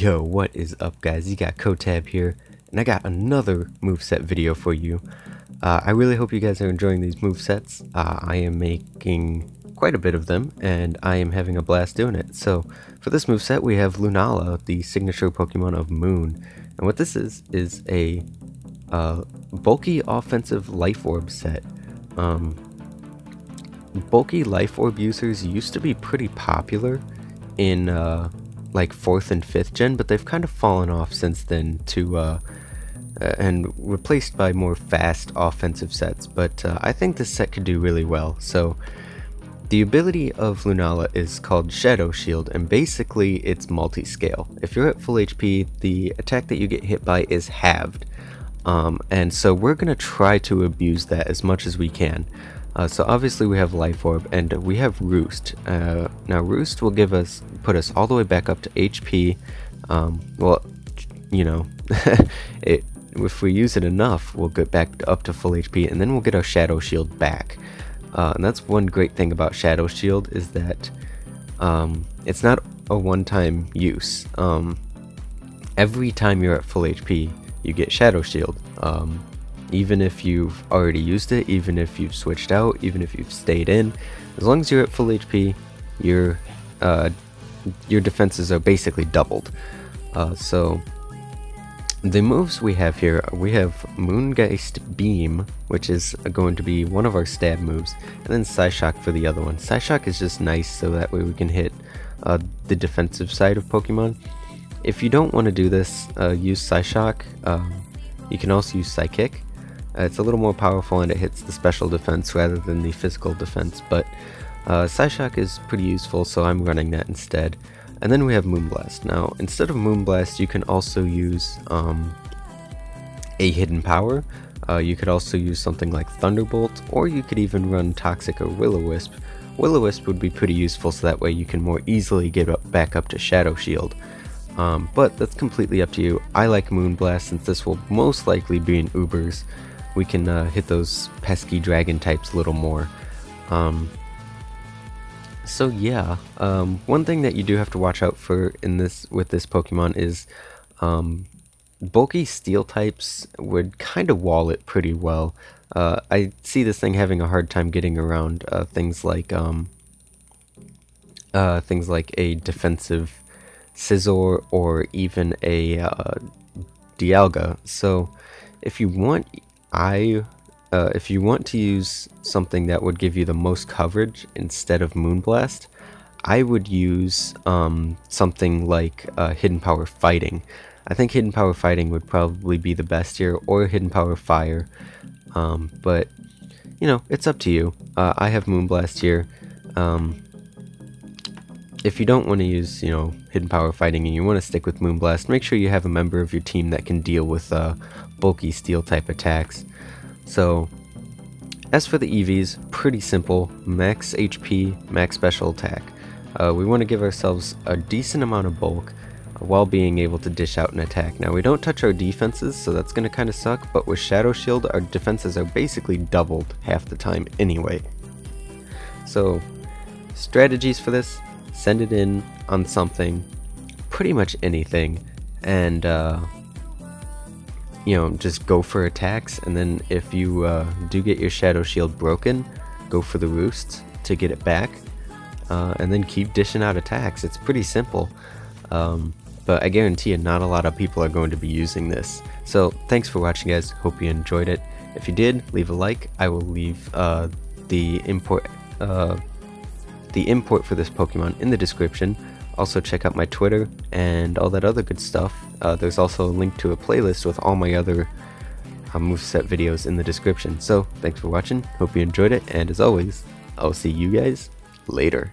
Yo, what is up guys? You got Kotab here, and I got another moveset video for you. I really hope you guys are enjoying these movesets. I am making quite a bit of them, and I am having a blast doing it. So, for this moveset we have Lunala, the signature Pokemon of Moon. And what this is a bulky offensive Life Orb set. Bulky Life Orb users used to be pretty popular in like 4th and 5th gen, but they've kind of fallen off since then to and replaced by more fast offensive sets. But I think this set could do really well. So the ability of Lunala is called Shadow Shield, and basically it's multi-scale. If you're at full HP, the attack that you get hit by is halved, and so we're gonna try to abuse that as much as we can. So obviously we have Life Orb, and we have Roost. Now Roost will put us all the way back up to HP. Well, you know, if we use it enough, we'll get back up to full HP, and then we'll get our Shadow Shield back. And that's one great thing about Shadow Shield, is that it's not a one-time use. Every time you're at full HP, you get Shadow Shield. Even if you've already used it, even if you've switched out, even if you've stayed in, as long as you're at full HP, your defenses are basically doubled. So the moves we have here, we have Moongeist Beam, which is going to be one of our stab moves, and then Psyshock for the other one. Psyshock is just nice so that way we can hit the defensive side of Pokemon. If you don't want to do this, use Psyshock. You can also use Psychic. It's a little more powerful and it hits the special defense rather than the physical defense, but Psyshock is pretty useful, so I'm running that instead. And then we have Moonblast. Now, instead of Moonblast, you can also use a hidden power. You could also use something like Thunderbolt, or you could even run Toxic or Will-O-Wisp. Will-O-Wisp would be pretty useful, so that way you can more easily get back up to Shadow Shield. But that's completely up to you. I like Moonblast since this will most likely be in Ubers. We can hit those pesky dragon types a little more. So yeah, one thing that you do have to watch out for with this Pokemon is bulky steel types would kind of wall it pretty well. I see this thing having a hard time getting around things like a defensive Scizor or even a Dialga. So if you want to use something that would give you the most coverage instead of Moonblast, I would use something like Hidden Power Fighting. I think Hidden Power Fighting would probably be the best here, or Hidden Power Fire. But you know, it's up to you. I have Moonblast here. If you don't want to use, you know, Hidden Power Fighting and you want to stick with Moonblast, make sure you have a member of your team that can deal with bulky steel type attacks. So, as for the EVs, pretty simple: max HP, max special attack. We want to give ourselves a decent amount of bulk while being able to dish out an attack. Now, we don't touch our defenses, so that's going to kind of suck, but with Shadow Shield, our defenses are basically doubled half the time anyway. So, strategies for this: send it in on something, pretty much anything, and you know, just go for attacks. And then if you do get your Shadow Shield broken, go for the Roost to get it back, and then keep dishing out attacks. It's pretty simple, but I guarantee you not a lot of people are going to be using this. So thanks for watching guys, hope you enjoyed it. If you did, leave a like. I will leave the import for this Pokemon in the description. Also check out my Twitter and all that other good stuff. There's also a link to a playlist with all my other moveset videos in the description. So thanks for watching, hope you enjoyed it, and as always, I'll see you guys later.